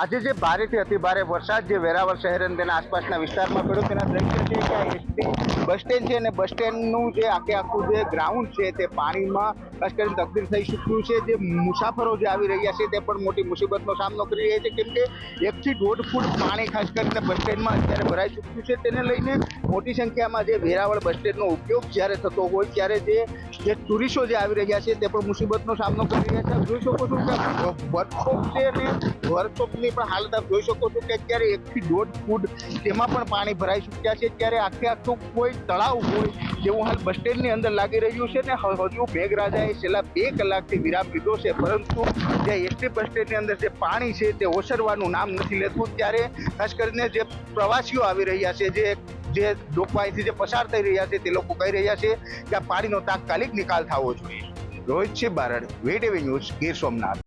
આજે જે ભારેથી અતિભારે વરસાદ જે વેરાવળ શહેર અને તેના આસપાસના વિસ્તારમાં પડ્યો તેના દ્રશ્ય છે કે આ એસટી બસ સ્ટેન્ડ છે અને બસ સ્ટેન્ડનું જે આખું જે ગ્રાઉન્ડ છે તે પાણીમાં ખાસ કરીને તબદીલ થઈ ચૂક્યું છે। જે મુસાફરો જે આવી રહ્યા છે તે પણ મોટી મુસીબતનો સામનો કરી રહ્યા છે, કેમ કે 1 થી 1.5 ફૂટ પાણી ખાસ કરીને બસ સ્ટેન્ડમાં અત્યારે ભરાઈ ચૂક્યું છે। તેને લઈને મોટી સંખ્યામાં જે વેરાવળ બસ સ્ટેન્ડનો ઉપયોગ જ્યારે થતો હોય ત્યારે જે ટુરિસ્ટો જે આવી રહ્યા છે તે પણ મુસીબતનો સામનો કરી રહ્યા છે। જોઈ શકો છો કે વર્કશોપ છે અને વર્કશોપની પણ હાલત આપ જોઈ શકો છો કે અત્યારે 1 થી 1.5 ફૂટ તેમાં પણ પાણી ભરાઈ ચૂક્યા છે। ત્યારે આખું કોઈ તળાવ હોય જેવું હાલ બસ સ્ટેન્ડની અંદર લાગી રહ્યું છે ને હજુ મેઘરાજાએ છેલ્લા 2 કલાકથી વિરામ લીધો છે, પરંતુ જે એસટી બસ સ્ટેન્ડની અંદર જે પાણી છે તે ઓસરવાનું નામ નથી લેતું। ત્યારે ખાસ કરીને જે પ્રવાસીઓ આવી રહ્યા છે, જે લોકો અહીંથી જે પસાર થઈ રહ્યા છે તે લોકો કહી રહ્યા છે કે આ પાણીનો તાત્કાલિક નિકાલ થવો જોઈએ। રોહિત સિંહ બારડ, વીટીવી ન્યૂઝ, ગીર સોમનાથ।